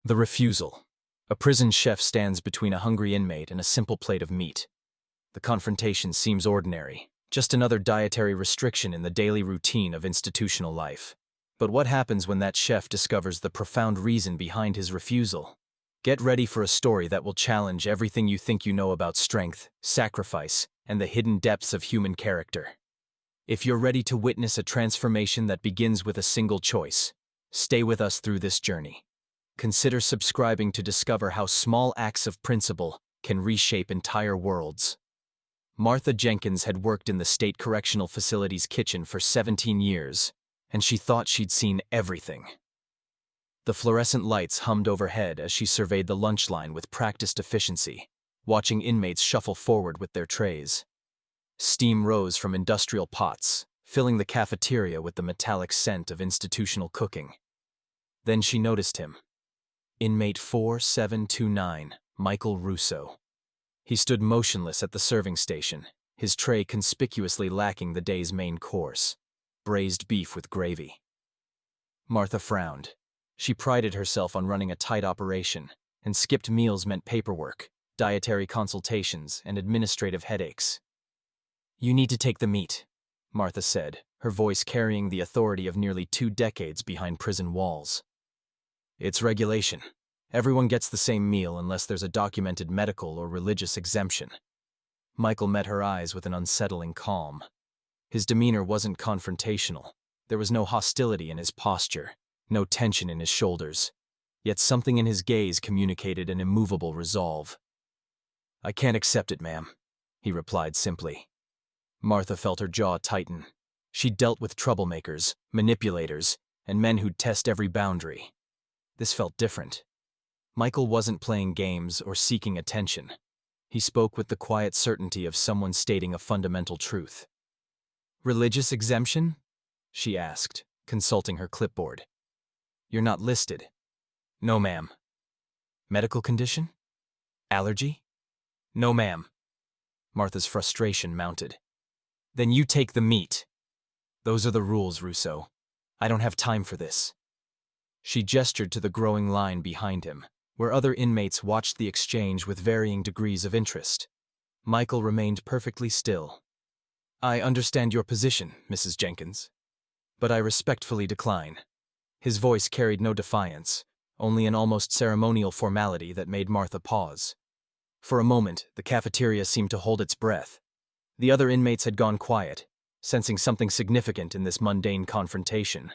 The refusal. A prison chef stands between a hungry inmate and a simple plate of meat. The confrontation seems ordinary, just another dietary restriction in the daily routine of institutional life. But what happens when that chef discovers the profound reason behind his refusal? Get ready for a story that will challenge everything you think you know about strength, sacrifice, and the hidden depths of human character. If you're ready to witness a transformation that begins with a single choice, stay with us through this journey. Consider subscribing to discover how small acts of principle can reshape entire worlds. Martha Jenkins had worked in the State Correctional Facility's kitchen for 17 years, and she thought she'd seen everything. The fluorescent lights hummed overhead as she surveyed the lunch line with practiced efficiency, watching inmates shuffle forward with their trays. Steam rose from industrial pots, filling the cafeteria with the metallic scent of institutional cooking. Then she noticed him. Inmate 4729, Michael Russo. He stood motionless at the serving station, his tray conspicuously lacking the day's main course, braised beef with gravy. Martha frowned. She prided herself on running a tight operation, and skipped meals meant paperwork, dietary consultations, and administrative headaches. "You need to take the meat," Martha said, her voice carrying the authority of nearly 2 decades behind prison walls. "It's regulation. Everyone gets the same meal unless there's a documented medical or religious exemption." Michael met her eyes with an unsettling calm. His demeanor wasn't confrontational. There was no hostility in his posture, no tension in his shoulders. Yet something in his gaze communicated an immovable resolve. "I can't accept it, ma'am," he replied simply. Martha felt her jaw tighten. She'd dealt with troublemakers, manipulators, and men who'd test every boundary. This felt different. Michael wasn't playing games or seeking attention. He spoke with the quiet certainty of someone stating a fundamental truth. "Religious exemption?" she asked, consulting her clipboard. "You're not listed." "No, ma'am." "Medical condition? Allergy?" "No, ma'am." Martha's frustration mounted. "Then you take the meat." "Those are the rules, Russo. I don't have time for this." She gestured to the growing line behind him, where other inmates watched the exchange with varying degrees of interest. Michael remained perfectly still. "I understand your position, Mrs. Jenkins, but I respectfully decline." His voice carried no defiance, only an almost ceremonial formality that made Martha pause. For a moment, the cafeteria seemed to hold its breath. The other inmates had gone quiet, sensing something significant in this mundane confrontation.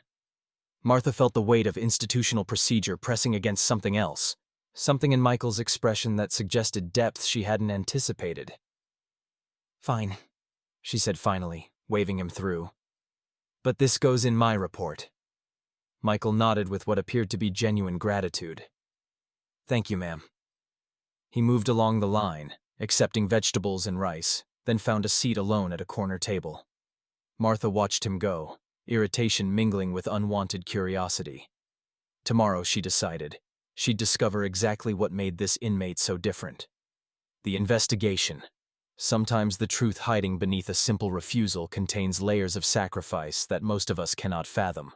Martha felt the weight of institutional procedure pressing against something else, something in Michael's expression that suggested depth she hadn't anticipated. "Fine," she said finally, waving him through. "But this goes in my report." Michael nodded with what appeared to be genuine gratitude. "Thank you, ma'am." He moved along the line, accepting vegetables and rice, then found a seat alone at a corner table. Martha watched him go, irritation mingling with unwanted curiosity. Tomorrow, she decided, she'd discover exactly what made this inmate so different. The investigation. Sometimes the truth hiding beneath a simple refusal contains layers of sacrifice that most of us cannot fathom.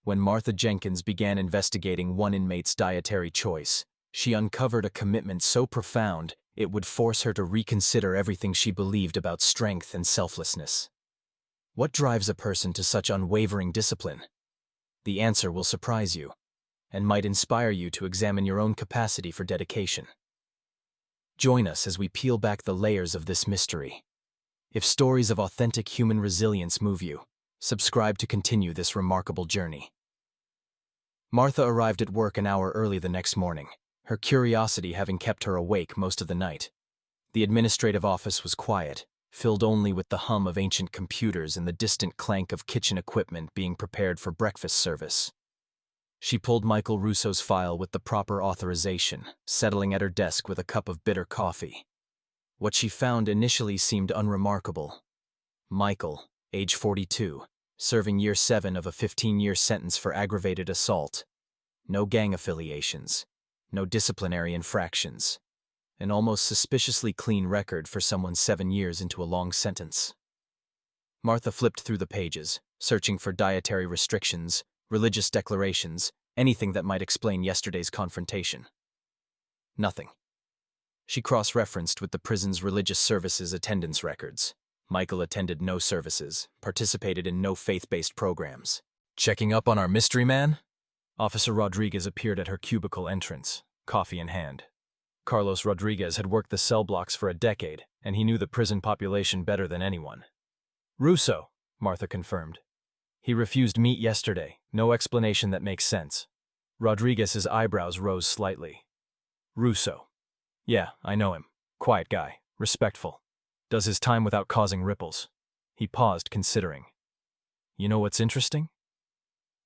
When Martha Jenkins began investigating one inmate's dietary choice, she uncovered a commitment so profound it would force her to reconsider everything she believed about strength and selflessness. What drives a person to such unwavering discipline? The answer will surprise you, and might inspire you to examine your own capacity for dedication. Join us as we peel back the layers of this mystery. If stories of authentic human resilience move you, subscribe to continue this remarkable journey. Martha arrived at work an hour early the next morning, her curiosity having kept her awake most of the night. The administrative office was quiet, filled only with the hum of ancient computers and the distant clank of kitchen equipment being prepared for breakfast service. She pulled Michael Russo's file with the proper authorization, settling at her desk with a cup of bitter coffee. What she found initially seemed unremarkable. Michael, age 42, serving year 7 of a 15-year sentence for aggravated assault. No gang affiliations, no disciplinary infractions. An almost suspiciously clean record for someone 7 years into a long sentence. Martha flipped through the pages, searching for dietary restrictions, religious declarations, Anything that might explain yesterday's confrontation. Nothing. She cross-referenced with the prison's religious services attendance records. Michael attended no services, participated in no faith-based programs. Checking up on our mystery man? Officer Rodriguez appeared at her cubicle entrance, coffee in hand. Carlos Rodriguez had worked the cell blocks for a decade, and he knew the prison population better than anyone. Russo, Martha confirmed. He refused meat yesterday, no explanation that makes sense. Rodriguez's eyebrows rose slightly. Russo. Yeah, I know him. Quiet guy, respectful. Does his time without causing ripples. He paused, considering. You know what's interesting?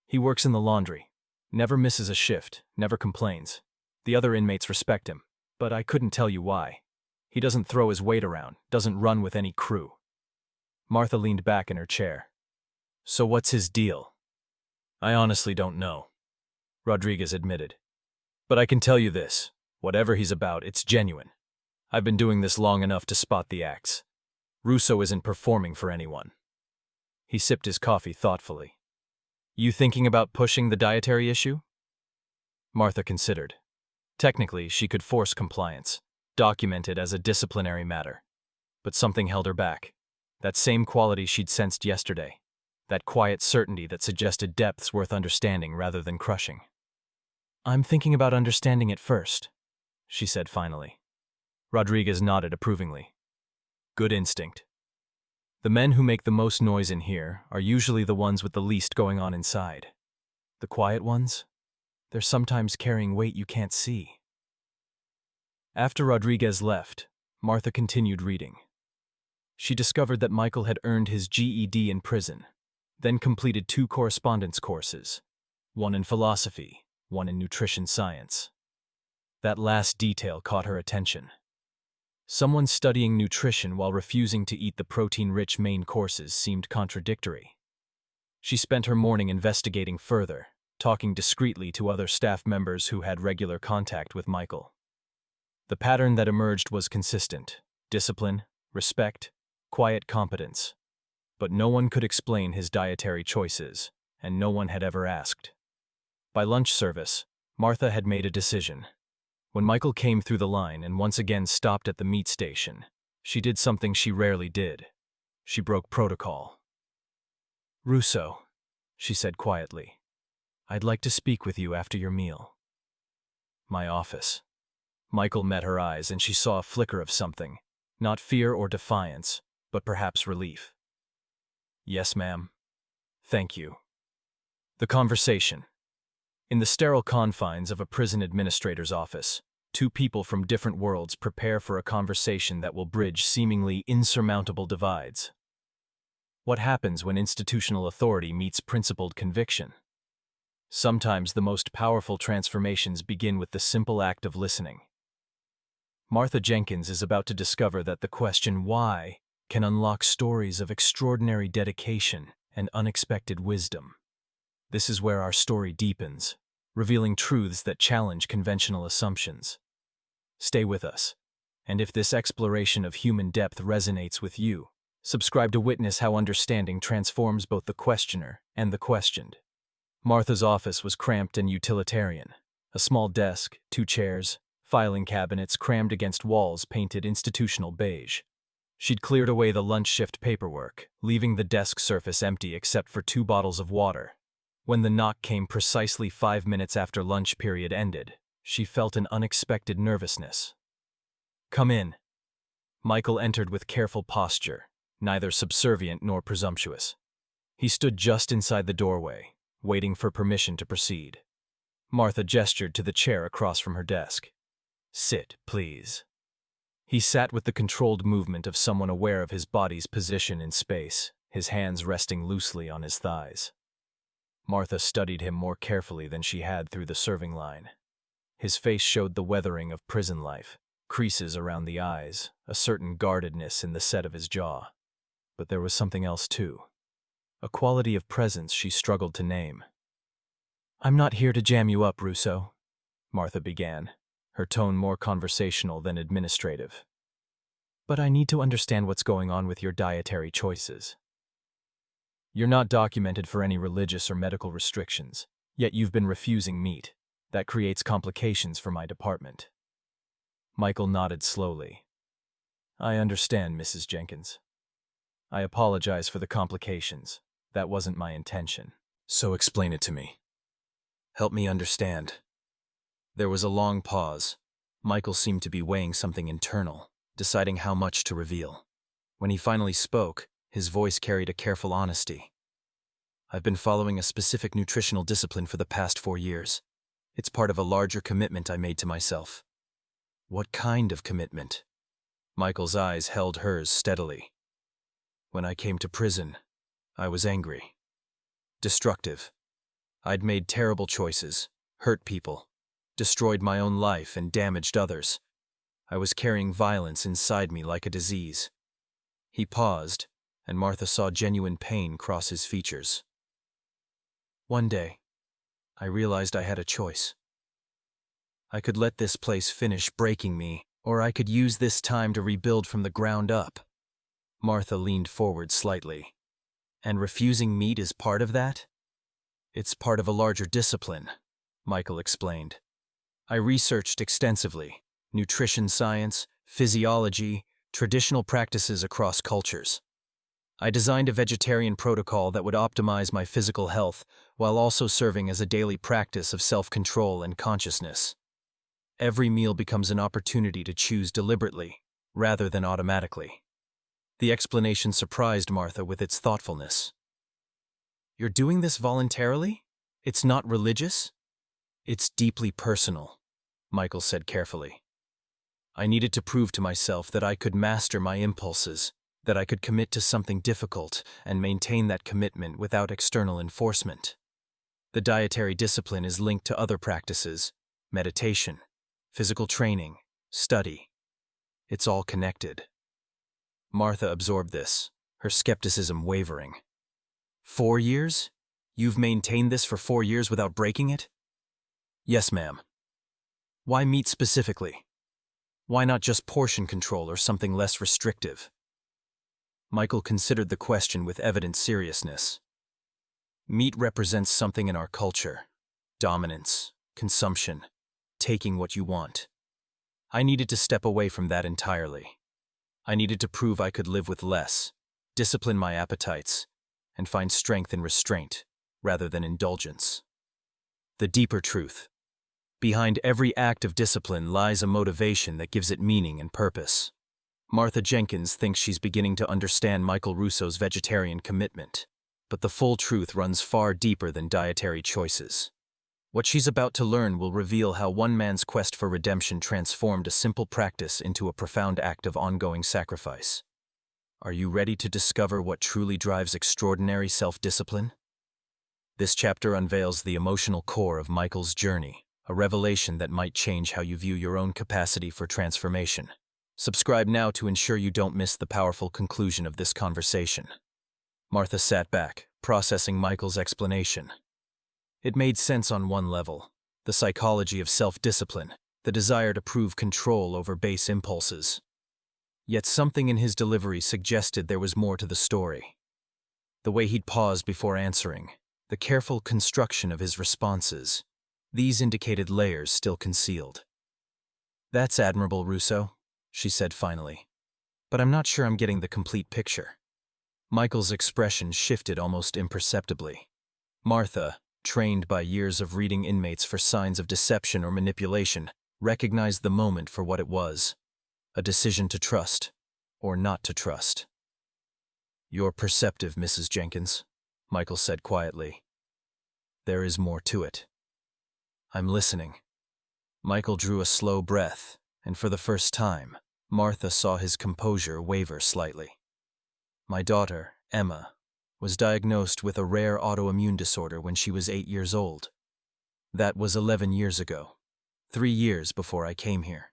He works in the laundry. Never misses a shift, never complains. The other inmates respect him, but I couldn't tell you why. He doesn't throw his weight around, doesn't run with any crew. Martha leaned back in her chair. So what's his deal? I honestly don't know, Rodriguez admitted. But I can tell you this, whatever he's about, it's genuine. I've been doing this long enough to spot the acts. Russo isn't performing for anyone. He sipped his coffee thoughtfully. You thinking about pushing the dietary issue? Martha considered. Technically, she could force compliance, document it as a disciplinary matter. But something held her back. That same quality she'd sensed yesterday. That quiet certainty that suggested depths worth understanding rather than crushing. I'm thinking about understanding it first, she said finally. Rodriguez nodded approvingly. Good instinct. The men who make the most noise in here are usually the ones with the least going on inside. The quiet ones? They're sometimes carrying weight you can't see. After Rodriguez left, Martha continued reading. She discovered that Michael had earned his GED in prison, then completed 2 correspondence courses, one in philosophy, one in nutrition science. That last detail caught her attention. Someone studying nutrition while refusing to eat the protein-rich main courses seemed contradictory. She spent her morning investigating further, talking discreetly to other staff members who had regular contact with Michael. The pattern that emerged was consistent: discipline, respect, quiet competence. But no one could explain his dietary choices, and no one had ever asked. By lunch service, Martha had made a decision. When Michael came through the line and once again stopped at the meat station, she did something she rarely did. She broke protocol. Russo, she said quietly, I'd like to speak with you after your meal. My office. Michael met her eyes and she saw a flicker of something, not fear or defiance, but perhaps relief. Yes, ma'am. Thank you. The conversation. In the sterile confines of a prison administrator's office, 2 people from different worlds prepare for a conversation that will bridge seemingly insurmountable divides. What happens when institutional authority meets principled conviction? Sometimes the most powerful transformations begin with the simple act of listening. Martha Jenkins is about to discover that the question why can unlock stories of extraordinary dedication and unexpected wisdom. This is where our story deepens, revealing truths that challenge conventional assumptions. Stay with us, and if this exploration of human depth resonates with you, subscribe to witness how understanding transforms both the questioner and the questioned. Martha's office was cramped and utilitarian. A small desk, 2 chairs, filing cabinets crammed against walls painted institutional beige. She'd cleared away the lunch shift paperwork, leaving the desk surface empty except for 2 bottles of water. When the knock came precisely 5 minutes after lunch period ended, she felt an unexpected nervousness. Come in. Michael entered with careful posture, neither subservient nor presumptuous. He stood just inside the doorway, waiting for permission to proceed. Martha gestured to the chair across from her desk. Sit, please. He sat with the controlled movement of someone aware of his body's position in space, his hands resting loosely on his thighs. Martha studied him more carefully than she had through the serving line. His face showed the weathering of prison life, creases around the eyes, a certain guardedness in the set of his jaw. But there was something else too. A quality of presence she struggled to name. I'm not here to jam you up, Russo, Martha began, her tone more conversational than administrative. But I need to understand what's going on with your dietary choices. You're not documented for any religious or medical restrictions, Yet you've been refusing meat. That creates complications for my department. Michael nodded slowly. I understand, Mrs. Jenkins. I apologize for the complications. That wasn't my intention. So explain it to me. Help me understand. There was a long pause. Michael seemed to be weighing something internal, deciding how much to reveal. When he finally spoke, his voice carried a careful honesty. I've been following a specific nutritional discipline for the past 4 years. It's part of a larger commitment I made to myself. What kind of commitment? Michael's eyes held hers steadily. When I came to prison, I was angry. Destructive. I'd made terrible choices, hurt people, destroyed my own life and damaged others. I was carrying violence inside me like a disease. He paused, and Martha saw genuine pain cross his features. One day, I realized I had a choice. I could let this place finish breaking me, or I could use this time to rebuild from the ground up. Martha leaned forward slightly. And refusing meat is part of that? It's part of a larger discipline, Michael explained. I researched extensively: nutrition science, physiology, traditional practices across cultures. I designed a vegetarian protocol that would optimize my physical health while also serving as a daily practice of self-control and consciousness. Every meal becomes an opportunity to choose deliberately, rather than automatically. The explanation surprised Martha with its thoughtfulness. You're doing this voluntarily? It's not religious? It's deeply personal, Michael said carefully. I needed to prove to myself that I could master my impulses, that I could commit to something difficult and maintain that commitment without external enforcement. The dietary discipline is linked to other practices: meditation, physical training, study. It's all connected. Martha absorbed this, her skepticism wavering. 4 years? You've maintained this for 4 years without breaking it? Yes, ma'am. Why meat specifically? Why not just portion control or something less restrictive? Michael considered the question with evident seriousness. Meat represents something in our culture: dominance, consumption, taking what you want. I needed to step away from that entirely. I needed to prove I could live with less, discipline my appetites, and find strength in restraint rather than indulgence. The deeper truth: behind every act of discipline lies a motivation that gives it meaning and purpose. Martha Jenkins thinks she's beginning to understand Michael Russo's vegetarian commitment, but the full truth runs far deeper than dietary choices. What she's about to learn will reveal how one man's quest for redemption transformed a simple practice into a profound act of ongoing sacrifice. Are you ready to discover what truly drives extraordinary self-discipline? This chapter unveils the emotional core of Michael's journey, a revelation that might change how you view your own capacity for transformation. Subscribe now to ensure you don't miss the powerful conclusion of this conversation. Martha sat back, processing Michael's explanation. It made sense on one level: the psychology of self-discipline, the desire to prove control over base impulses. Yet something in his delivery suggested there was more to the story. The way he'd paused before answering, the careful construction of his responses, these indicated layers still concealed. That's admirable, Russo, she said finally. But I'm not sure I'm getting the complete picture. Michael's expression shifted almost imperceptibly. Martha, trained by years of reading inmates for signs of deception or manipulation, recognized the moment for what it was: a decision to trust or not to trust. You're perceptive, Mrs. Jenkins, Michael said quietly. There is more to it. I'm listening. Michael drew a slow breath, and for the first time, Martha saw his composure waver slightly. My daughter, Emma, was diagnosed with a rare autoimmune disorder when she was 8 years old. That was 11 years ago, 3 years before I came here.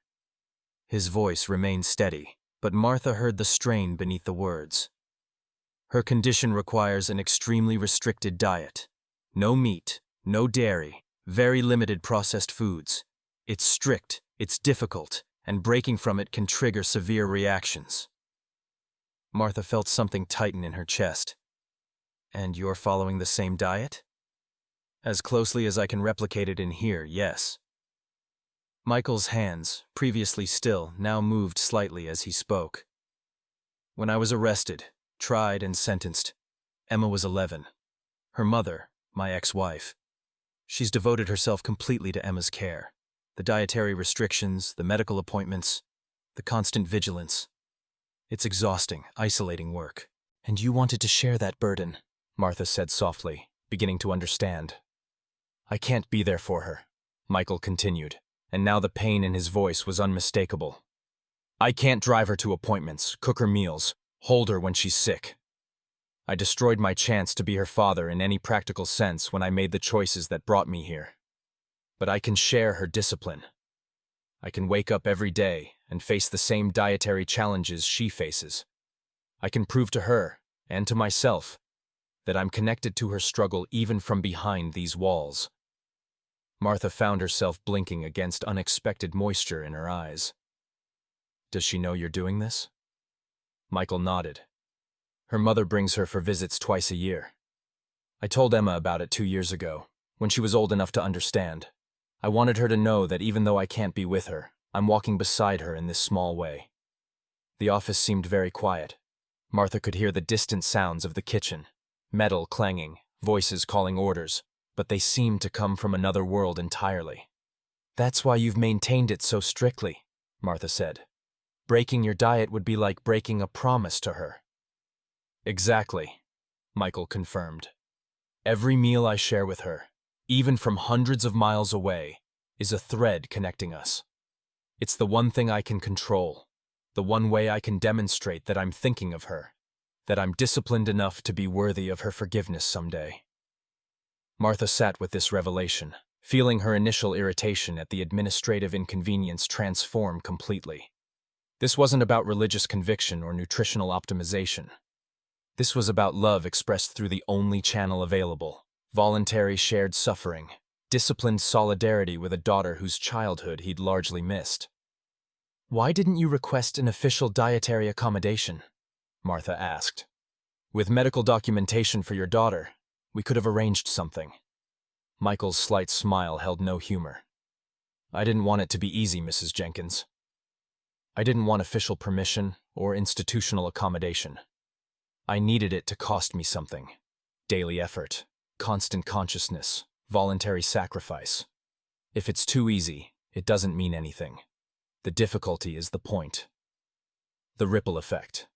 His voice remained steady, but Martha heard the strain beneath the words. Her condition requires an extremely restricted diet. No meat, no dairy, very limited processed foods. It's strict, it's difficult, and breaking from it can trigger severe reactions. Martha felt something tighten in her chest. And you're following the same diet? As closely as I can replicate it in here, yes. Michael's hands, previously still, now moved slightly as he spoke. When I was arrested, tried, and sentenced, Emma was 11. Her mother, my ex-wife, she's devoted herself completely to Emma's care. The dietary restrictions, the medical appointments, the constant vigilance. It's exhausting, isolating work. And you wanted to share that burden, Martha said softly, beginning to understand. I can't be there for her, Michael continued, and now the pain in his voice was unmistakable. I can't drive her to appointments, cook her meals, hold her when she's sick. I destroyed my chance to be her father in any practical sense when I made the choices that brought me here. But I can share her discipline. I can wake up every day and face the same dietary challenges she faces. I can prove to her, and to myself, that I'm connected to her struggle even from behind these walls. Martha found herself blinking against unexpected moisture in her eyes. Does she know you're doing this? Michael nodded. Her mother brings her for visits twice a year. I told Emma about it 2 years ago, when she was old enough to understand. I wanted her to know that even though I can't be with her, I'm walking beside her in this small way. The office seemed very quiet. Martha could hear the distant sounds of the kitchen, metal clanging, voices calling orders, but they seemed to come from another world entirely. That's why you've maintained it so strictly, Martha said. Breaking your diet would be like breaking a promise to her. Exactly, Michael confirmed. Every meal I share with her, even from hundreds of miles away, is a thread connecting us. It's the one thing I can control, the one way I can demonstrate that I'm thinking of her, that I'm disciplined enough to be worthy of her forgiveness someday. Martha sat with this revelation, feeling her initial irritation at the administrative inconvenience transform completely. This wasn't about religious conviction or nutritional optimization. This was about love expressed through the only channel available, voluntary shared suffering, disciplined solidarity with a daughter whose childhood he'd largely missed. Why didn't you request an official dietary accommodation? Martha asked. With medical documentation for your daughter, we could have arranged something. Michael's slight smile held no humor. I didn't want it to be easy, Mrs. Jenkins. I didn't want official permission or institutional accommodation. I needed it to cost me something. Daily effort, constant consciousness, voluntary sacrifice. If it's too easy, it doesn't mean anything. The difficulty is the point. The ripple effect.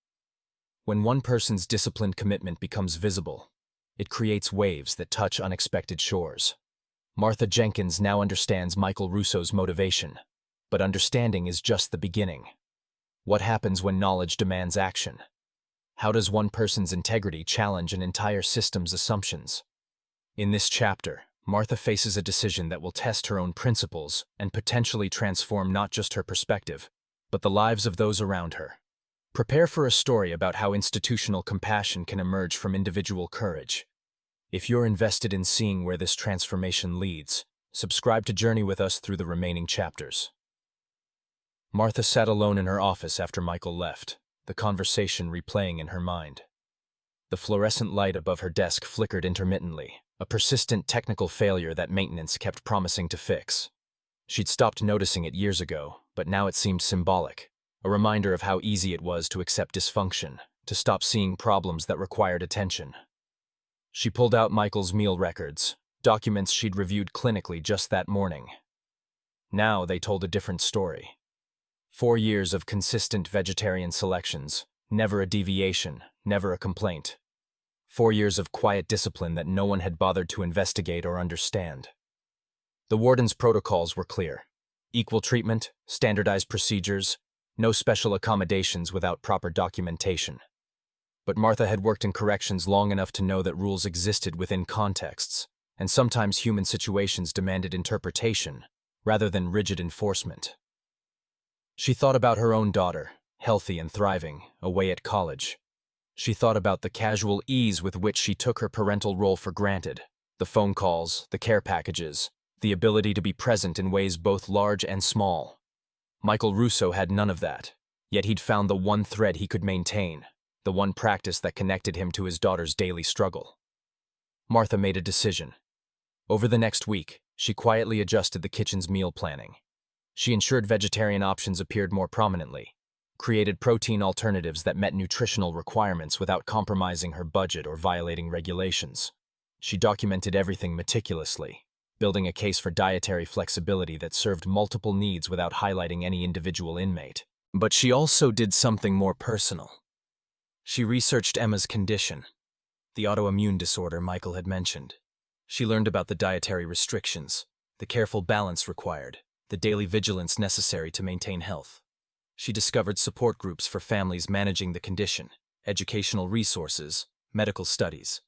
When one person's disciplined commitment becomes visible, it creates waves that touch unexpected shores. Martha Jenkins now understands Michael Russo's motivation, but understanding is just the beginning. What happens when knowledge demands action? How does one person's integrity challenge an entire system's assumptions? In this chapter, Martha faces a decision that will test her own principles and potentially transform not just her perspective, but the lives of those around her. Prepare for a story about how institutional compassion can emerge from individual courage. If you're invested in seeing where this transformation leads, subscribe to journey with us through the remaining chapters. Martha sat alone in her office after Michael left, the conversation replaying in her mind. The fluorescent light above her desk flickered intermittently, a persistent technical failure that maintenance kept promising to fix. She'd stopped noticing it years ago, but now it seemed symbolic, a reminder of how easy it was to accept dysfunction, to stop seeing problems that required attention. She pulled out Michael's meal records, documents she'd reviewed clinically just that morning. Now they told a different story. 4 years of consistent vegetarian selections, never a deviation, never a complaint. 4 years of quiet discipline that no one had bothered to investigate or understand. The warden's protocols were clear. Equal treatment, standardized procedures, no special accommodations without proper documentation. But Martha had worked in corrections long enough to know that rules existed within contexts, and sometimes human situations demanded interpretation rather than rigid enforcement. She thought about her own daughter, healthy and thriving, away at college. She thought about the casual ease with which she took her parental role for granted, the phone calls, the care packages, the ability to be present in ways both large and small. Michael Russo had none of that, yet he'd found the one thread he could maintain, the one practice that connected him to his daughter's daily struggle. Martha made a decision. Over the next week, she quietly adjusted the kitchen's meal planning. She ensured vegetarian options appeared more prominently, created protein alternatives that met nutritional requirements without compromising her budget or violating regulations. She documented everything meticulously, building a case for dietary flexibility that served multiple needs without highlighting any individual inmate. But she also did something more personal. She researched Emma's condition, the autoimmune disorder Michael had mentioned. She learned about the dietary restrictions, the careful balance required, the daily vigilance necessary to maintain health. She discovered support groups for families managing the condition, educational resources, medical studies.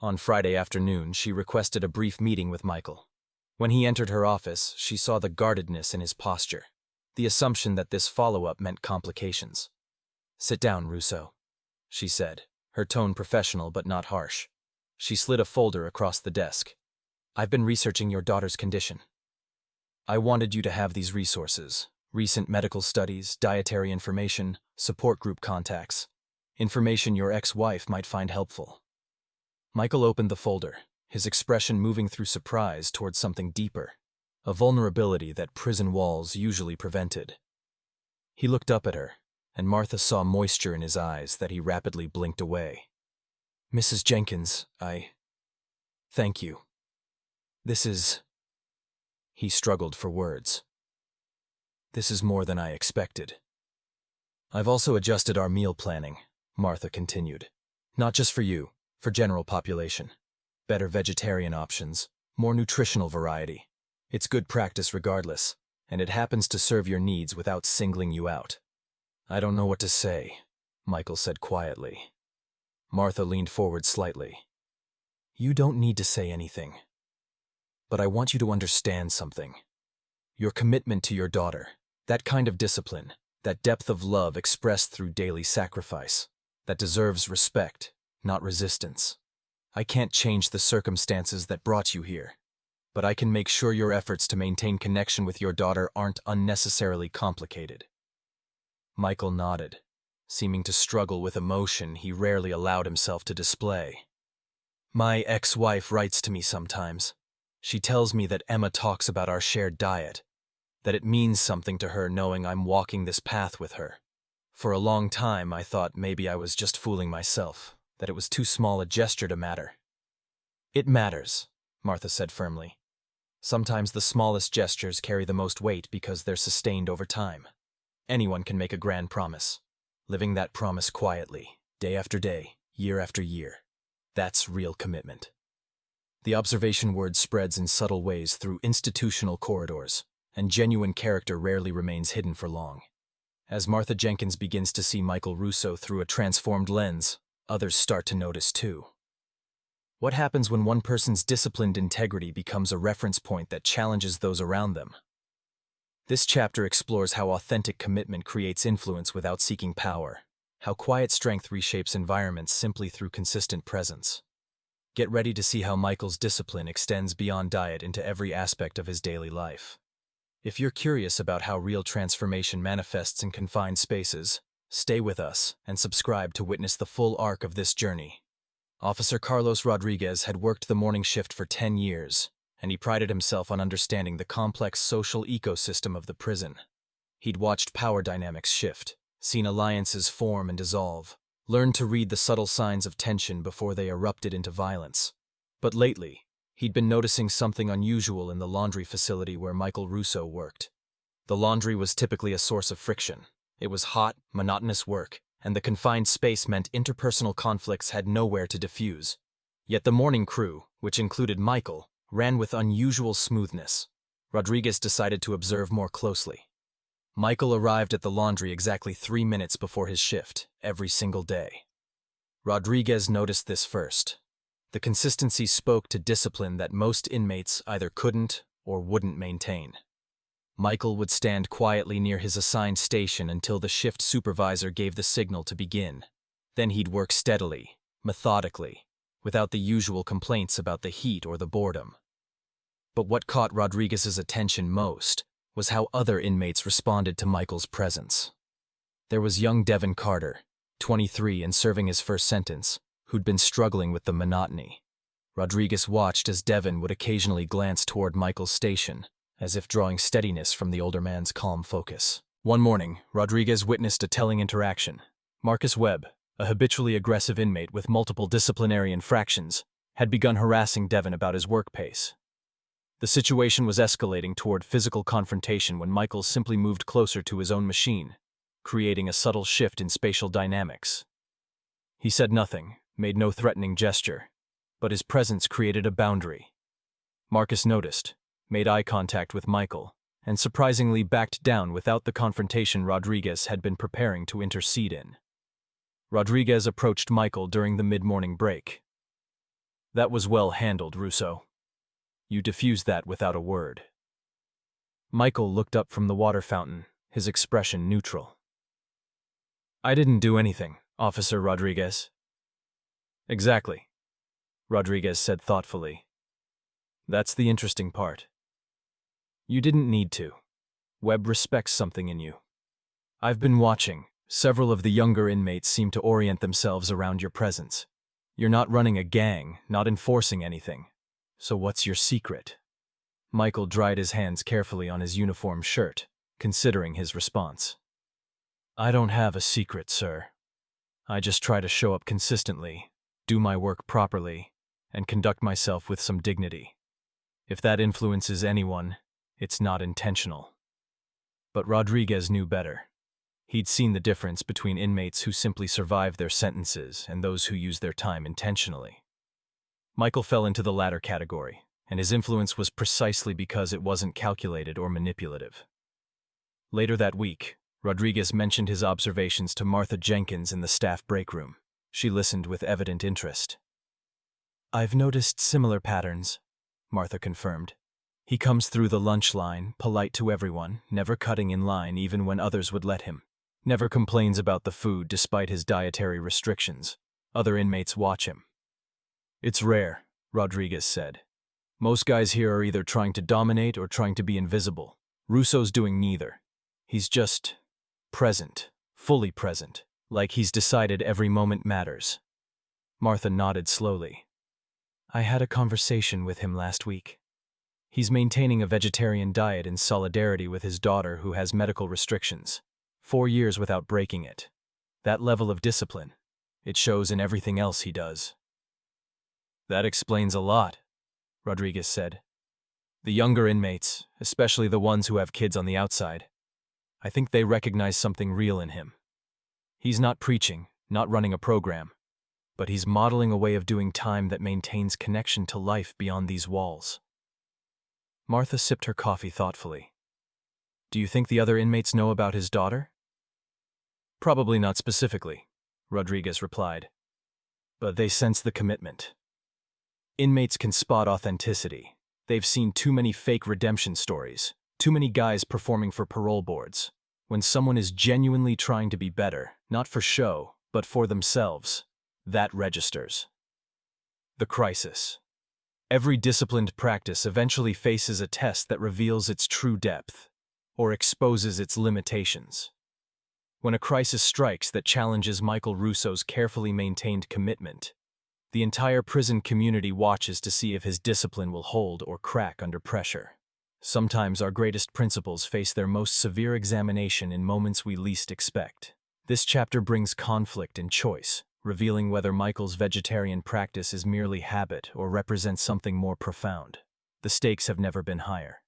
On Friday afternoon, she requested a brief meeting with Michael. When he entered her office, she saw the guardedness in his posture, the assumption that this follow-up meant complications. "Sit down, Russo," she said, her tone professional but not harsh. She slid a folder across the desk. "I've been researching your daughter's condition. I wanted you to have these resources: recent medical studies, dietary information, support group contacts, information your ex-wife might find helpful." Michael opened the folder, his expression moving through surprise towards something deeper, a vulnerability that prison walls usually prevented. He looked up at her, and Martha saw moisture in his eyes that he rapidly blinked away. "Mrs. Jenkins, thank you. This is..." He struggled for words. "This is more than I expected." "I've also adjusted our meal planning," Martha continued. "Not just for you, for general population. Better vegetarian options, more nutritional variety. It's good practice regardless, and it happens to serve your needs without singling you out." "I don't know what to say," Michael said quietly. Martha leaned forward slightly. "You don't need to say anything. But I want you to understand something. Your commitment to your daughter, that kind of discipline, that depth of love expressed through daily sacrifice, that deserves respect, not resistance. I can't change the circumstances that brought you here, but I can make sure your efforts to maintain connection with your daughter aren't unnecessarily complicated." Michael nodded, seeming to struggle with emotion he rarely allowed himself to display. "My ex-wife writes to me sometimes. She tells me that Emma talks about our shared diet, that it means something to her knowing I'm walking this path with her. For a long time, I thought maybe I was just fooling myself, that it was too small a gesture to matter." "It matters," Martha said firmly. "Sometimes the smallest gestures carry the most weight because they're sustained over time. Anyone can make a grand promise. Living that promise quietly, day after day, year after year. That's real commitment." The observation word spreads in subtle ways through institutional corridors, and genuine character rarely remains hidden for long. As Martha Jenkins begins to see Michael Russo through a transformed lens, others start to notice too. What happens when one person's disciplined integrity becomes a reference point that challenges those around them? This chapter explores how authentic commitment creates influence without seeking power, how quiet strength reshapes environments simply through consistent presence. Get ready to see how Michael's discipline extends beyond diet into every aspect of his daily life. If you're curious about how real transformation manifests in confined spaces, stay with us and subscribe to witness the full arc of this journey. Officer Carlos Rodriguez had worked the morning shift for 10 years, and he prided himself on understanding the complex social ecosystem of the prison. He'd watched power dynamics shift, seen alliances form and dissolve, learned to read the subtle signs of tension before they erupted into violence. But lately, he'd been noticing something unusual in the laundry facility where Michael Russo worked. The laundry was typically a source of friction. It was hot, monotonous work, and the confined space meant interpersonal conflicts had nowhere to diffuse. Yet the morning crew, which included Michael, ran with unusual smoothness. Rodriguez decided to observe more closely. Michael arrived at the laundry exactly 3 minutes before his shift, every single day. Rodriguez noticed this first. The consistency spoke to discipline that most inmates either couldn't or wouldn't maintain. Michael would stand quietly near his assigned station until the shift supervisor gave the signal to begin. Then he'd work steadily, methodically, without the usual complaints about the heat or the boredom. But what caught Rodriguez's attention most was how other inmates responded to Michael's presence. There was young Devin Carter, 23 and serving his first sentence, who'd been struggling with the monotony. Rodriguez watched as Devon would occasionally glance toward Michael's station, as if drawing steadiness from the older man's calm focus. One morning, Rodriguez witnessed a telling interaction. Marcus Webb, a habitually aggressive inmate with multiple disciplinary infractions, had begun harassing Devon about his work pace. The situation was escalating toward physical confrontation when Michael simply moved closer to his own machine, creating a subtle shift in spatial dynamics. He said nothing, made no threatening gesture, but his presence created a boundary. Marcus noticed, made eye contact with Michael, and surprisingly backed down without the confrontation Rodriguez had been preparing to intercede in. Rodriguez approached Michael during the mid-morning break. "That was well handled, Russo. You diffused that without a word." Michael looked up from the water fountain, his expression neutral. "I didn't do anything, Officer Rodriguez." "Exactly," Rodriguez said thoughtfully. "That's the interesting part. You didn't need to. Webb respects something in you. I've been watching. Several of the younger inmates seem to orient themselves around your presence. You're not running a gang, not enforcing anything. So what's your secret?" Michael dried his hands carefully on his uniform shirt, considering his response. "I don't have a secret, sir. I just try to show up consistently, do my work properly, and conduct myself with some dignity. If that influences anyone, it's not intentional." But Rodriguez knew better. He'd seen the difference between inmates who simply survive their sentences and those who use their time intentionally. Michael fell into the latter category, and his influence was precisely because it wasn't calculated or manipulative. Later that week, Rodriguez mentioned his observations to Martha Jenkins in the staff break room. She listened with evident interest. "I've noticed similar patterns," Martha confirmed. "He comes through the lunch line, polite to everyone, never cutting in line even when others would let him. Never complains about the food despite his dietary restrictions. Other inmates watch him." "It's rare," Rodriguez said. "Most guys here are either trying to dominate or trying to be invisible. Russo's doing neither. He's just present, fully present, like he's decided every moment matters." Martha nodded slowly. "I had a conversation with him last week. He's maintaining a vegetarian diet in solidarity with his daughter who has medical restrictions. 4 years without breaking it. That level of discipline, it shows in everything else he does." "That explains a lot," Rodriguez said. "The younger inmates, especially the ones who have kids on the outside, I think they recognize something real in him. He's not preaching, not running a program, but he's modeling a way of doing time that maintains connection to life beyond these walls." Martha sipped her coffee thoughtfully. "Do you think the other inmates know about his daughter?" "Probably not specifically," Rodriguez replied. "But they sense the commitment. Inmates can spot authenticity. They've seen too many fake redemption stories, too many guys performing for parole boards. When someone is genuinely trying to be better, not for show, but for themselves, that registers." The crisis. Every disciplined practice eventually faces a test that reveals its true depth, or exposes its limitations. When a crisis strikes that challenges Michael Russo's carefully maintained commitment, the entire prison community watches to see if his discipline will hold or crack under pressure. Sometimes our greatest principles face their most severe examination in moments we least expect. This chapter brings conflict and choice, revealing whether Michael's vegetarian practice is merely habit or represents something more profound. The stakes have never been higher.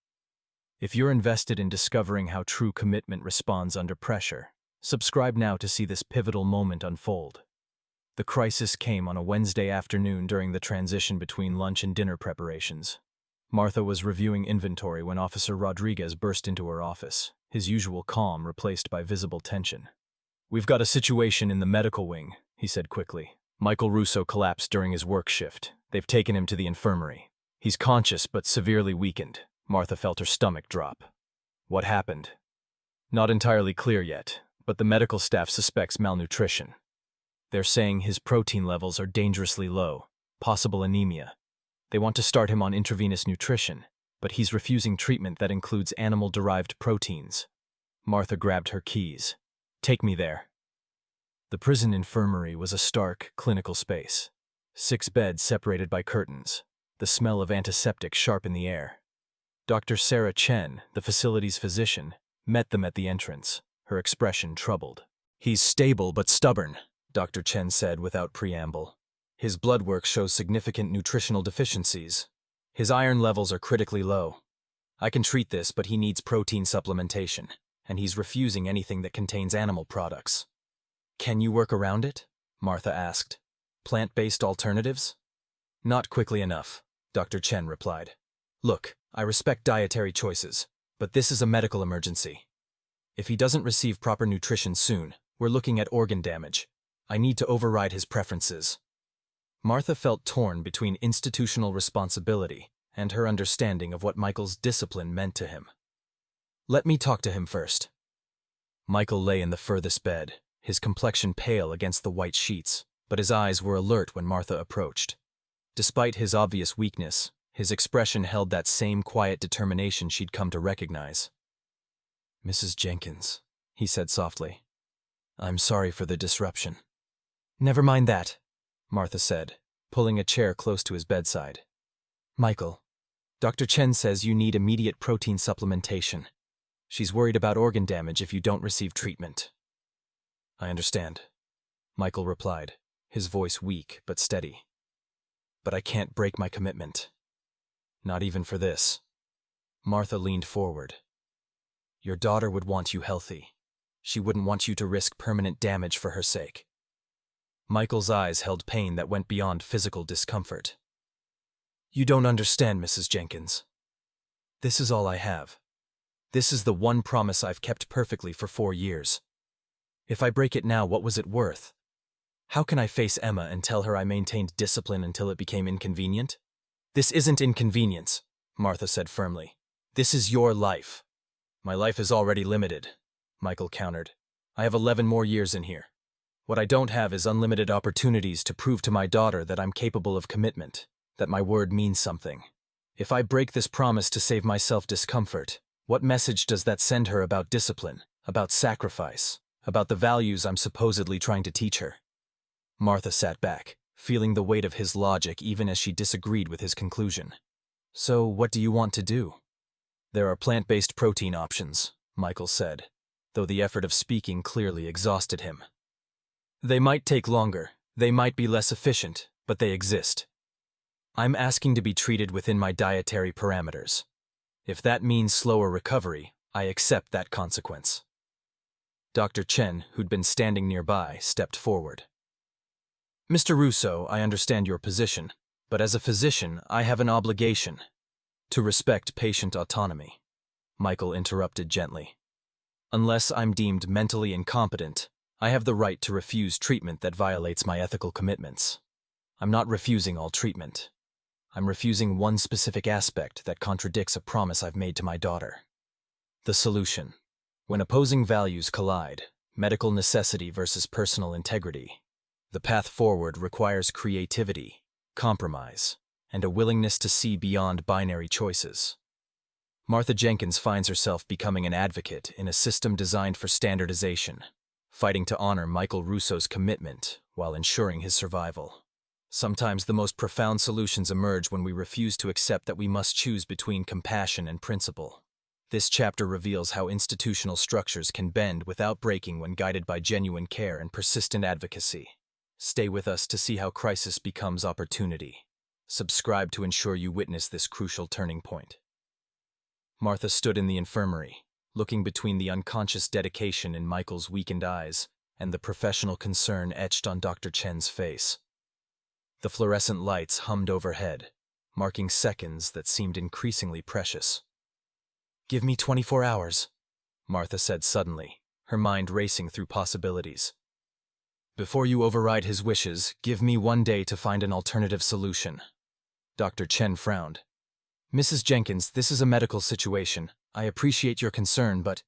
If you're invested in discovering how true commitment responds under pressure, subscribe now to see this pivotal moment unfold. The crisis came on a Wednesday afternoon during the transition between lunch and dinner preparations. Martha was reviewing inventory when Officer Rodriguez burst into her office, his usual calm replaced by visible tension. "We've got a situation in the medical wing," he said quickly. "Michael Russo collapsed during his work shift. They've taken him to the infirmary. He's conscious but severely weakened." Martha felt her stomach drop. "What happened?" "Not entirely clear yet, but the medical staff suspects malnutrition. They're saying his protein levels are dangerously low, possible anemia. They want to start him on intravenous nutrition, but he's refusing treatment that includes animal-derived proteins." Martha grabbed her keys. "Take me there." The prison infirmary was a stark, clinical space. 6 beds separated by curtains, the smell of antiseptic sharp in the air. Dr. Sarah Chen, the facility's physician, met them at the entrance, her expression troubled. "He's stable but stubborn," Dr. Chen said without preamble. "His blood work shows significant nutritional deficiencies. His iron levels are critically low. I can treat this, but he needs protein supplementation, and he's refusing anything that contains animal products." "Can you work around it?" Martha asked. "Plant-based alternatives?" "Not quickly enough," Dr. Chen replied. "Look, I respect dietary choices, but this is a medical emergency. If he doesn't receive proper nutrition soon, we're looking at organ damage. I need to override his preferences." Martha felt torn between institutional responsibility and her understanding of what Michael's discipline meant to him. "Let me talk to him first." Michael lay in the furthest bed, his complexion pale against the white sheets, but his eyes were alert when Martha approached. Despite his obvious weakness, his expression held that same quiet determination she'd come to recognize. "Mrs. Jenkins," he said softly, "I'm sorry for the disruption." "Never mind that," Martha said, pulling a chair close to his bedside. "Michael, Dr. Chen says you need immediate protein supplementation. She's worried about organ damage if you don't receive treatment." "I understand," Michael replied, his voice weak but steady. "But I can't break my commitment. Not even for this." Martha leaned forward. "Your daughter would want you healthy. She wouldn't want you to risk permanent damage for her sake." Michael's eyes held pain that went beyond physical discomfort. "You don't understand, Mrs. Jenkins. This is all I have. This is the one promise I've kept perfectly for 4 years. If I break it now, what was it worth? How can I face Emma and tell her I maintained discipline until it became inconvenient?" "This isn't inconvenience," Martha said firmly. "This is your life." "My life is already limited," Michael countered. "I have 11 more years in here. What I don't have is unlimited opportunities to prove to my daughter that I'm capable of commitment, that my word means something. If I break this promise to save myself discomfort, what message does that send her about discipline, about sacrifice, about the values I'm supposedly trying to teach her?" Martha sat back, feeling the weight of his logic even as she disagreed with his conclusion. "So what do you want to do?" "There are plant-based protein options," Michael said, though the effort of speaking clearly exhausted him. "They might take longer, they might be less efficient, but they exist. I'm asking to be treated within my dietary parameters. If that means slower recovery, I accept that consequence." Dr. Chen, who'd been standing nearby, stepped forward. "Mr. Russo, I understand your position, but as a physician, I have an obligation to respect patient autonomy," Michael interrupted gently. "Unless I'm deemed mentally incompetent, I have the right to refuse treatment that violates my ethical commitments. I'm not refusing all treatment. I'm refusing one specific aspect that contradicts a promise I've made to my daughter. The solution. When opposing values collide, medical necessity versus personal integrity, the path forward requires creativity, compromise, and a willingness to see beyond binary choices. Martha Jenkins finds herself becoming an advocate in a system designed for standardization, fighting to honor Michael Russo's commitment while ensuring his survival. Sometimes the most profound solutions emerge when we refuse to accept that we must choose between compassion and principle. This chapter reveals how institutional structures can bend without breaking when guided by genuine care and persistent advocacy. Stay with us to see how crisis becomes opportunity. Subscribe to ensure you witness this crucial turning point. Martha stood in the infirmary, looking between the unconscious dedication in Michael's weakened eyes and the professional concern etched on Dr. Chen's face. The fluorescent lights hummed overhead, marking seconds that seemed increasingly precious. "Give me 24 hours, Martha said suddenly, her mind racing through possibilities. "Before you override his wishes, give me 1 day to find an alternative solution." Dr. Chen frowned. "Mrs. Jenkins, this is a medical situation. I appreciate your concern, but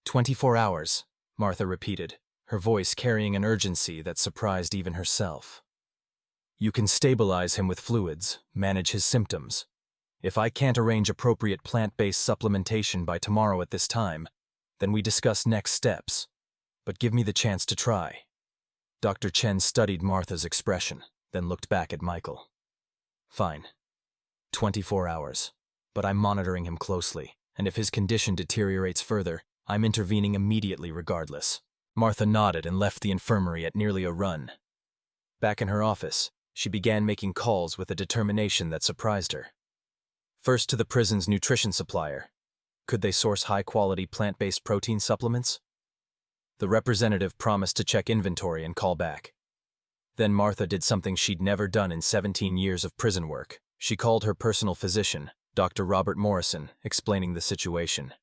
24 hours, Martha repeated, her voice carrying an urgency that surprised even herself. "You can stabilize him with fluids, manage his symptoms. If I can't arrange appropriate plant-based supplementation by tomorrow at this time, then we discuss next steps. But give me the chance to try." Dr. Chen studied Martha's expression, then looked back at Michael. Fine. 24 hours. But I'm monitoring him closely, and if his condition deteriorates further, I'm intervening immediately regardless. Martha nodded and left the infirmary at nearly a run. Back in her office, she began making calls with a determination that surprised her. First to the prison's nutrition supplier. Could they source high-quality plant-based protein supplements? The representative promised to check inventory and call back. Then Martha did something she'd never done in 17 years of prison work. She called her personal physician, Dr. Robert Morrison, explaining the situation.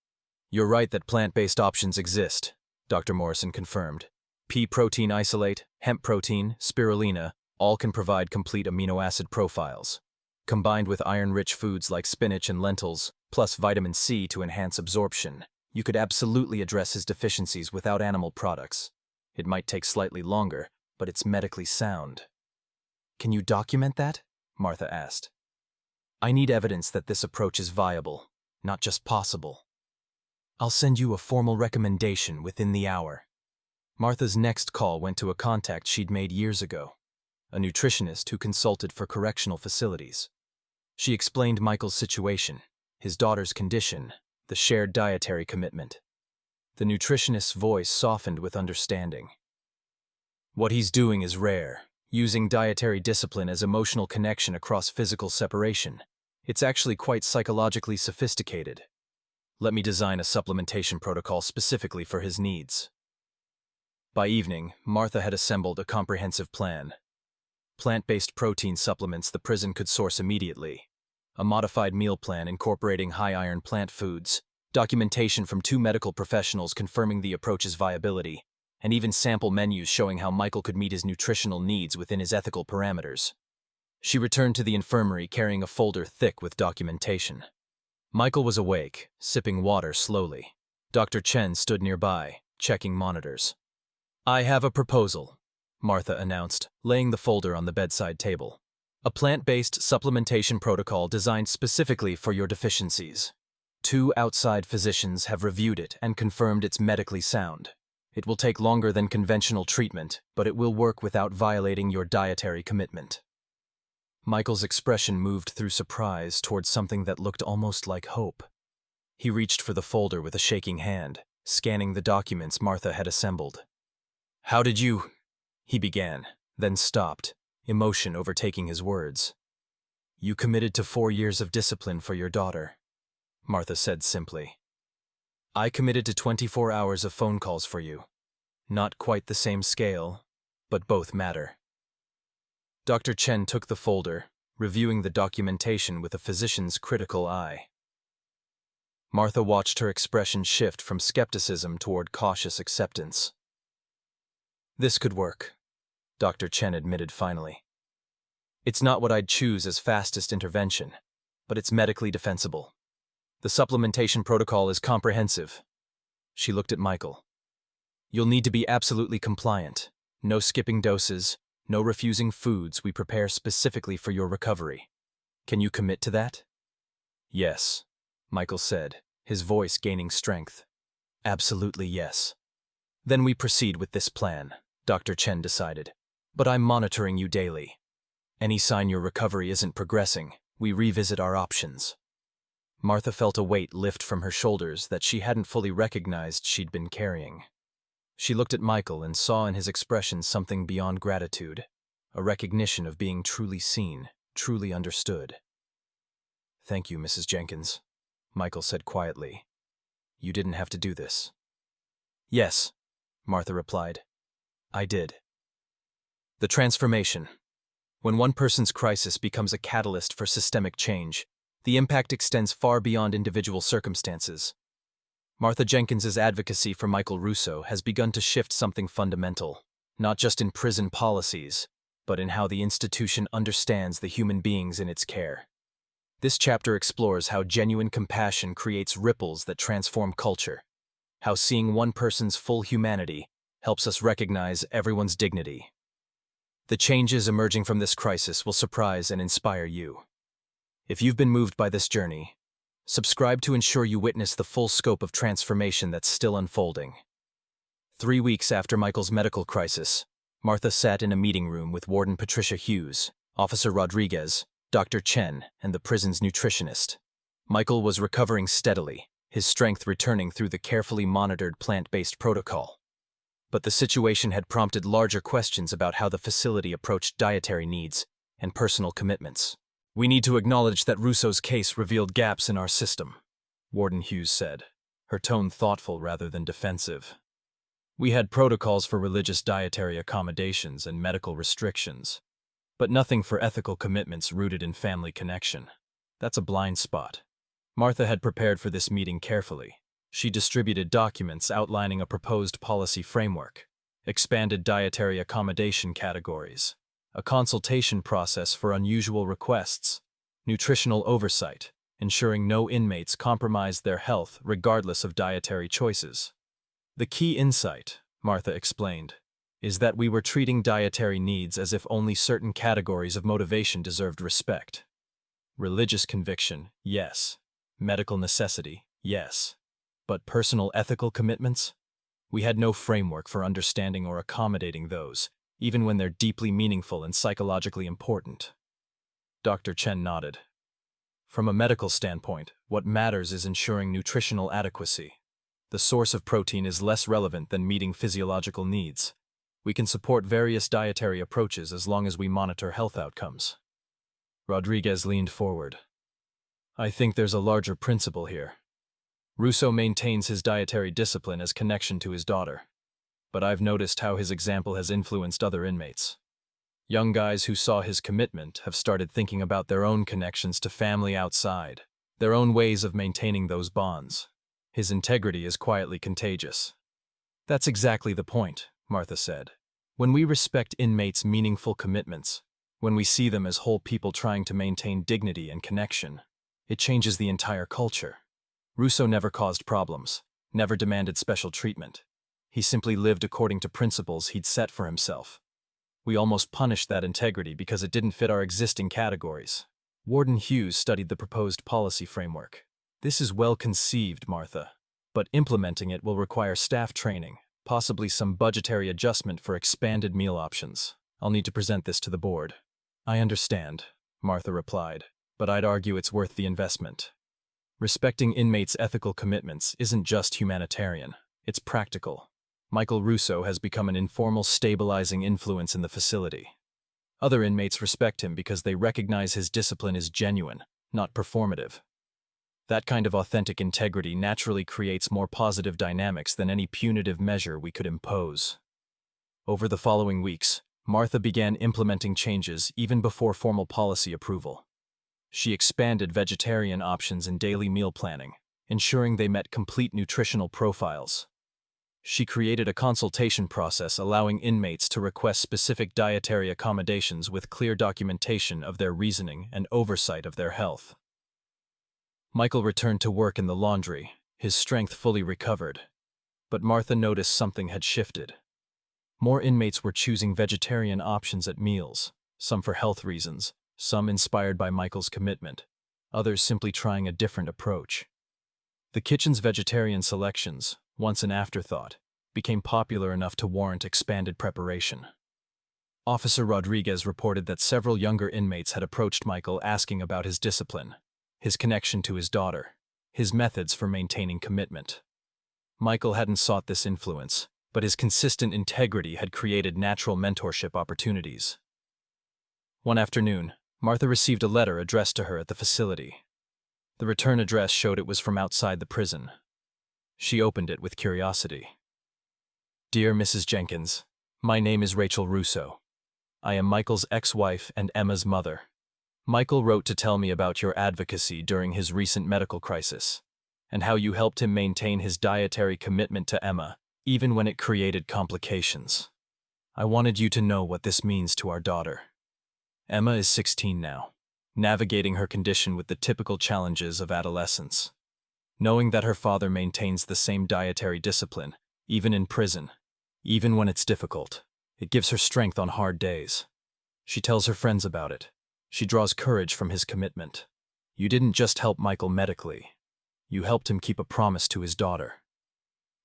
"You're right that plant-based options exist," Dr. Morrison confirmed. Pea protein isolate, hemp protein, spirulina, all can provide complete amino acid profiles. Combined with iron-rich foods like spinach and lentils, plus vitamin C to enhance absorption, you could absolutely address his deficiencies without animal products. It might take slightly longer, but it's medically sound. "Can you document that?" Martha asked. "I need evidence that this approach is viable, not just possible." "I'll send you a formal recommendation within the hour." Martha's next call went to a contact she'd made years ago, a nutritionist who consulted for correctional facilities. She explained Michael's situation, his daughter's condition, the shared dietary commitment. The nutritionist's voice softened with understanding. "What he's doing is rare, using dietary discipline as emotional connection across physical separation. It's actually quite psychologically sophisticated. Let me design a supplementation protocol specifically for his needs." By evening, Martha had assembled a comprehensive plan. Plant-based protein supplements the prison could source immediately, a modified meal plan incorporating high-iron plant foods, documentation from 2 medical professionals confirming the approach's viability, and even sample menus showing how Michael could meet his nutritional needs within his ethical parameters. She returned to the infirmary carrying a folder thick with documentation. Michael was awake, sipping water slowly. Dr. Chen stood nearby, checking monitors. "I have a proposal," Martha announced, laying the folder on the bedside table. "A plant-based supplementation protocol designed specifically for your deficiencies. 2 outside physicians have reviewed it and confirmed it's medically sound. It will take longer than conventional treatment, but it will work without violating your dietary commitment." Michael's expression moved through surprise towards something that looked almost like hope. He reached for the folder with a shaking hand, scanning the documents Martha had assembled. "How did you—" he began, then stopped, emotion overtaking his words. "You committed to 4 years of discipline for your daughter," Martha said simply. "I committed to 24 hours of phone calls for you. Not quite the same scale, but both matter." Dr. Chen took the folder, reviewing the documentation with a physician's critical eye. Martha watched her expression shift from skepticism toward cautious acceptance. "This could work," Dr. Chen admitted finally. "It's not what I'd choose as fastest intervention, but it's medically defensible. The supplementation protocol is comprehensive." She looked at Michael. "You'll need to be absolutely compliant. No skipping doses, no refusing foods we prepare specifically for your recovery. Can you commit to that?" "Yes," Michael said, his voice gaining strength. "Absolutely yes." "Then we proceed with this plan," Dr. Chen decided. "But I'm monitoring you daily. Any sign your recovery isn't progressing, we revisit our options." Martha felt a weight lift from her shoulders that she hadn't fully recognized she'd been carrying. She looked at Michael and saw in his expression something beyond gratitude, a recognition of being truly seen, truly understood. "Thank you, Mrs. Jenkins," Michael said quietly. "You didn't have to do this." "Yes," Martha replied. "I did." The transformation. When one person's crisis becomes a catalyst for systemic change, the impact extends far beyond individual circumstances. Martha Jenkins's advocacy for Michael Russo has begun to shift something fundamental, not just in prison policies, but in how the institution understands the human beings in its care. This chapter explores how genuine compassion creates ripples that transform culture, how seeing one person's full humanity helps us recognize everyone's dignity. The changes emerging from this crisis will surprise and inspire you. If you've been moved by this journey, subscribe to ensure you witness the full scope of transformation that's still unfolding. 3 weeks after Michael's medical crisis, Martha sat in a meeting room with Warden Patricia Hughes, Officer Rodriguez, Dr. Chen, and the prison's nutritionist. Michael was recovering steadily, his strength returning through the carefully monitored plant-based protocol. But the situation had prompted larger questions about how the facility approached dietary needs and personal commitments. "We need to acknowledge that Russo's case revealed gaps in our system," Warden Hughes said, her tone thoughtful rather than defensive. "We had protocols for religious dietary accommodations and medical restrictions, but nothing for ethical commitments rooted in family connection. That's a blind spot." Martha had prepared for this meeting carefully. She distributed documents outlining a proposed policy framework, expanded dietary accommodation categories, a consultation process for unusual requests, nutritional oversight, ensuring no inmates compromised their health regardless of dietary choices. "The key insight," Martha explained, "is that we were treating dietary needs as if only certain categories of motivation deserved respect. Religious conviction, yes. Medical necessity, yes. But personal ethical commitments? We had no framework for understanding or accommodating those, even when they're deeply meaningful and psychologically important." Dr. Chen nodded. "From a medical standpoint, what matters is ensuring nutritional adequacy. The source of protein is less relevant than meeting physiological needs. We can support various dietary approaches as long as we monitor health outcomes." Rodriguez leaned forward. "I think there's a larger principle here. Russo maintains his dietary discipline as connection to his daughter, but I've noticed how his example has influenced other inmates. Young guys who saw his commitment have started thinking about their own connections to family outside, their own ways of maintaining those bonds. His integrity is quietly contagious." "That's exactly the point," Martha said. "When we respect inmates' meaningful commitments, when we see them as whole people trying to maintain dignity and connection, it changes the entire culture. Russo never caused problems, never demanded special treatment. He simply lived according to principles he'd set for himself. We almost punished that integrity because it didn't fit our existing categories." Warden Hughes studied the proposed policy framework. "This is well conceived, Martha, but implementing it will require staff training, possibly some budgetary adjustment for expanded meal options. I'll need to present this to the board." "I understand," Martha replied, "but I'd argue it's worth the investment. Respecting inmates' ethical commitments isn't just humanitarian, it's practical. Michael Russo has become an informal, stabilizing influence in the facility. Other inmates respect him because they recognize his discipline is genuine, not performative. That kind of authentic integrity naturally creates more positive dynamics than any punitive measure we could impose." Over the following weeks, Martha began implementing changes even before formal policy approval. She expanded vegetarian options in daily meal planning, ensuring they met complete nutritional profiles. She created a consultation process allowing inmates to request specific dietary accommodations with clear documentation of their reasoning and oversight of their health. Michael returned to work in the laundry, his strength fully recovered. But Martha noticed something had shifted. More inmates were choosing vegetarian options at meals, some for health reasons, some inspired by Michael's commitment, others simply trying a different approach. The kitchen's vegetarian selections, once an afterthought, became popular enough to warrant expanded preparation. Officer Rodriguez reported that several younger inmates had approached Michael asking about his discipline, his connection to his daughter, his methods for maintaining commitment. Michael hadn't sought this influence, but his consistent integrity had created natural mentorship opportunities. One afternoon, Martha received a letter addressed to her at the facility. The return address showed it was from outside the prison. She opened it with curiosity. "Dear Mrs. Jenkins, my name is Rachel Russo. I am Michael's ex-wife and Emma's mother. Michael wrote to tell me about your advocacy during his recent medical crisis, and how you helped him maintain his dietary commitment to Emma, even when it created complications. I wanted you to know what this means to our daughter. Emma is 16 now, navigating her condition with the typical challenges of adolescence. Knowing that her father maintains the same dietary discipline, even in prison, even when it's difficult, it gives her strength on hard days. She tells her friends about it. She draws courage from his commitment. You didn't just help Michael medically. You helped him keep a promise to his daughter.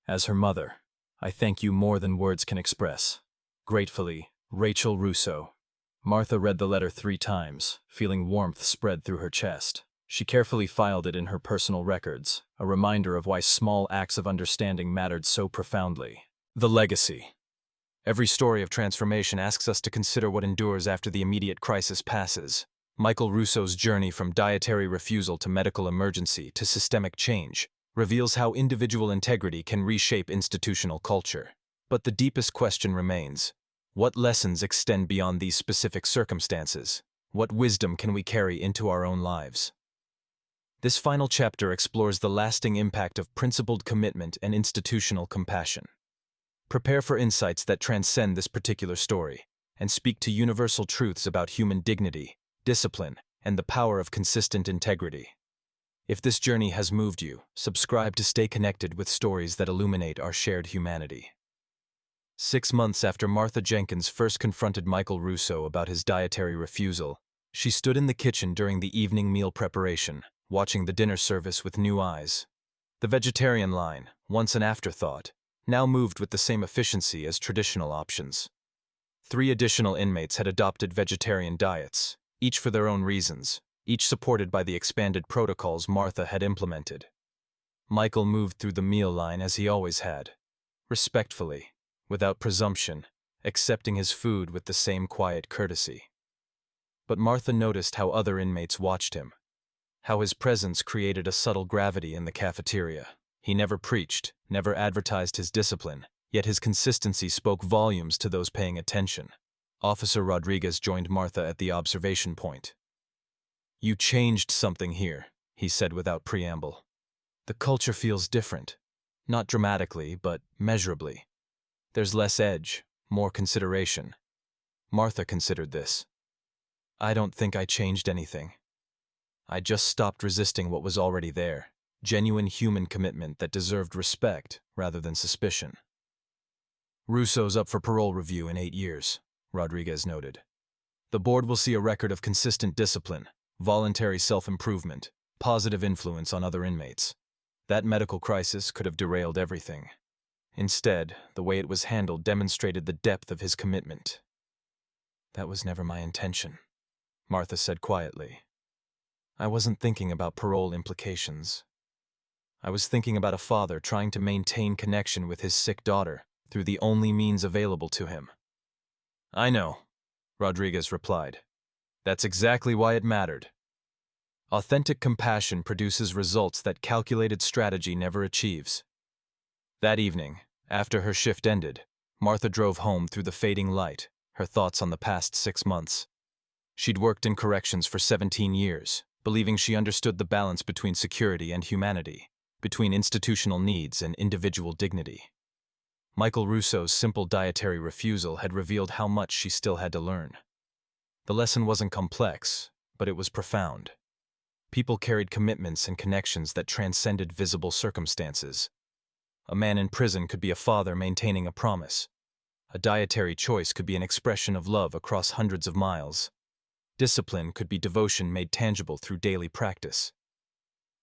As her mother, I thank you more than words can express. Gratefully, Rachel Russo. Martha read the letter 3 times, feeling warmth spread through her chest. She carefully filed it in her personal records, a reminder of why small acts of understanding mattered so profoundly. The legacy. Every story of transformation asks us to consider what endures after the immediate crisis passes. Michael Russo's journey from dietary refusal to medical emergency to systemic change reveals how individual integrity can reshape institutional culture. But the deepest question remains: what lessons extend beyond these specific circumstances? What wisdom can we carry into our own lives? This final chapter explores the lasting impact of principled commitment and institutional compassion. Prepare for insights that transcend this particular story and speak to universal truths about human dignity, discipline, and the power of consistent integrity. If this journey has moved you, subscribe to stay connected with stories that illuminate our shared humanity. 6 months after Martha Jenkins first confronted Michael Russo about his dietary refusal, she stood in the kitchen during the evening meal preparation, watching the dinner service with new eyes. The vegetarian line, once an afterthought, now moved with the same efficiency as traditional options. 3 additional inmates had adopted vegetarian diets, each for their own reasons, each supported by the expanded protocols Martha had implemented. Michael moved through the meal line as he always had, respectfully, without presumption, accepting his food with the same quiet courtesy. But Martha noticed how other inmates watched him, how his presence created a subtle gravity in the cafeteria. He never preached, never advertised his discipline, yet his consistency spoke volumes to those paying attention. Officer Rodriguez joined Martha at the observation point. "You changed something here," he said without preamble. "The culture feels different. Not dramatically, but measurably. There's less edge, more consideration." Martha considered this. "I don't think I changed anything. I just stopped resisting what was already there. Genuine human commitment that deserved respect rather than suspicion." "Russo's up for parole review in 8 years," Rodriguez noted. "The board will see a record of consistent discipline, voluntary self-improvement, positive influence on other inmates. That medical crisis could have derailed everything. Instead, the way it was handled demonstrated the depth of his commitment." "That was never my intention," Martha said quietly. "I wasn't thinking about parole implications. I was thinking about a father trying to maintain connection with his sick daughter through the only means available to him." "I know," Rodriguez replied. "That's exactly why it mattered. Authentic compassion produces results that calculated strategy never achieves." That evening, after her shift ended, Martha drove home through the fading light, her thoughts on the past 6 months. She'd worked in corrections for 17 years, believing she understood the balance between security and humanity, between institutional needs and individual dignity. Michael Russo's simple dietary refusal had revealed how much she still had to learn. The lesson wasn't complex, but it was profound. People carried commitments and connections that transcended visible circumstances. A man in prison could be a father maintaining a promise. A dietary choice could be an expression of love across hundreds of miles. Discipline could be devotion made tangible through daily practice.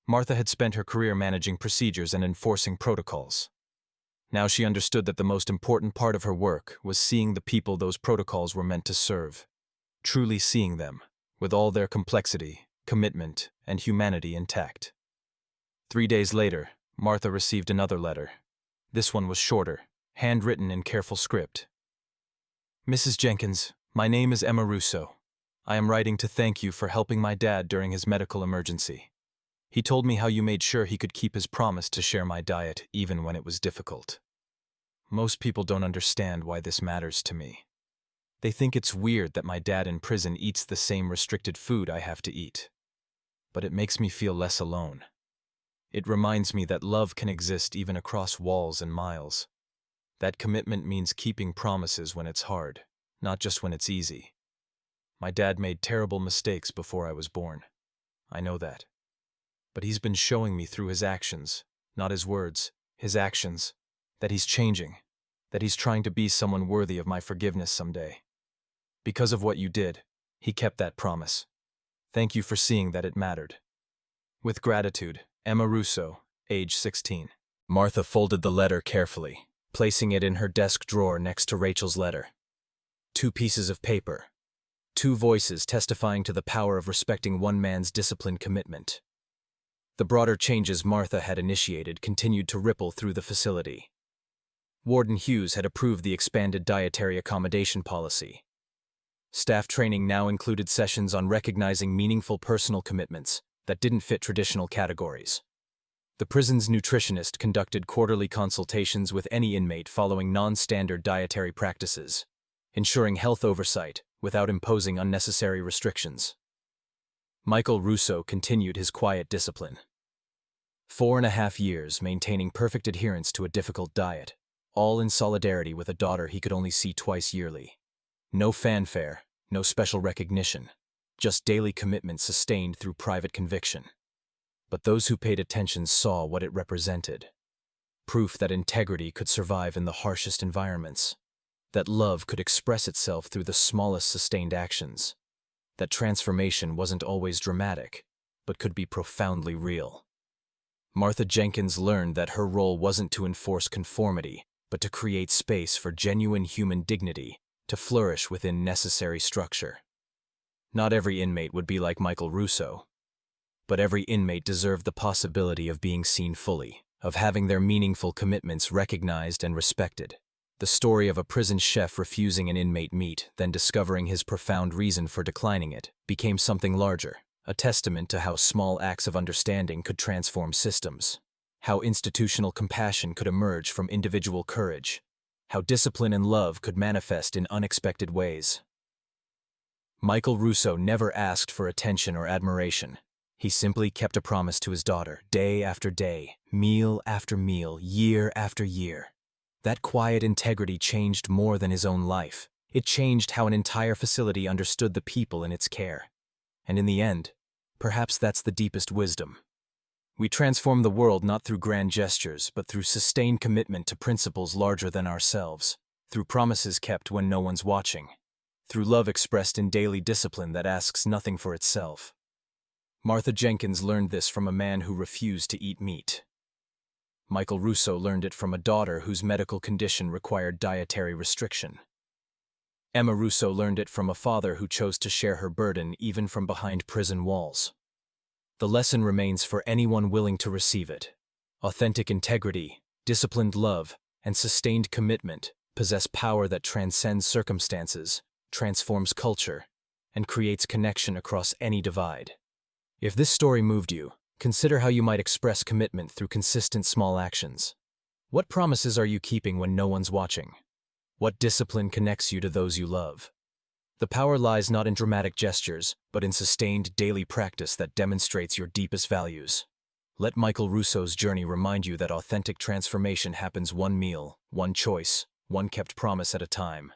Martha had spent her career managing procedures and enforcing protocols. Now she understood that the most important part of her work was seeing the people those protocols were meant to serve. Truly seeing them, with all their complexity, commitment, and humanity intact. 3 days later, Martha received another letter. This one was shorter, handwritten in careful script. "Mrs. Jenkins, my name is Emma Russo. I am writing to thank you for helping my dad during his medical emergency. He told me how you made sure he could keep his promise to share my diet even when it was difficult. Most people don't understand why this matters to me. They think it's weird that my dad in prison eats the same restricted food I have to eat. But it makes me feel less alone. It reminds me that love can exist even across walls and miles. That commitment means keeping promises when it's hard, not just when it's easy. My dad made terrible mistakes before I was born. I know that. But he's been showing me through his actions, not his words, his actions, that he's changing, that he's trying to be someone worthy of my forgiveness someday. Because of what you did, he kept that promise. Thank you for seeing that it mattered. With gratitude, Emma Russo, age 16. Martha folded the letter carefully, placing it in her desk drawer next to Rachel's letter. 2 pieces of paper. 2 voices testifying to the power of respecting one man's disciplined commitment. The broader changes Martha had initiated continued to ripple through the facility. Warden Hughes had approved the expanded dietary accommodation policy. Staff training now included sessions on recognizing meaningful personal commitments that didn't fit traditional categories. The prison's nutritionist conducted quarterly consultations with any inmate following non-standard dietary practices, ensuring health oversight without imposing unnecessary restrictions. Michael Russo continued his quiet discipline. 4.5 years maintaining perfect adherence to a difficult diet, all in solidarity with a daughter he could only see twice yearly. No fanfare, no special recognition, just daily commitment sustained through private conviction. But those who paid attention saw what it represented. Proof that integrity could survive in the harshest environments. That love could express itself through the smallest sustained actions. That transformation wasn't always dramatic, but could be profoundly real. Martha Jenkins learned that her role wasn't to enforce conformity, but to create space for genuine human dignity to flourish within necessary structure. Not every inmate would be like Michael Russo, but every inmate deserved the possibility of being seen fully, of having their meaningful commitments recognized and respected. The story of a prison chef refusing an inmate meat, then discovering his profound reason for declining it, became something larger, a testament to how small acts of understanding could transform systems, how institutional compassion could emerge from individual courage, how discipline and love could manifest in unexpected ways. Michael Russo never asked for attention or admiration. He simply kept a promise to his daughter, day after day, meal after meal, year after year. That quiet integrity changed more than his own life. It changed how an entire facility understood the people in its care. And in the end, perhaps that's the deepest wisdom. We transform the world not through grand gestures, but through sustained commitment to principles larger than ourselves, through promises kept when no one's watching, through love expressed in daily discipline that asks nothing for itself. Martha Jenkins learned this from a man who refused to eat meat. Michael Russo learned it from a daughter whose medical condition required dietary restriction. Emma Russo learned it from a father who chose to share her burden even from behind prison walls. The lesson remains for anyone willing to receive it. Authentic integrity, disciplined love, and sustained commitment possess power that transcends circumstances, transforms culture, and creates connection across any divide. If this story moved you, consider how you might express commitment through consistent small actions. What promises are you keeping when no one's watching? What discipline connects you to those you love? The power lies not in dramatic gestures, but in sustained daily practice that demonstrates your deepest values. Let Michael Russo's journey remind you that authentic transformation happens one meal, one choice, one kept promise at a time.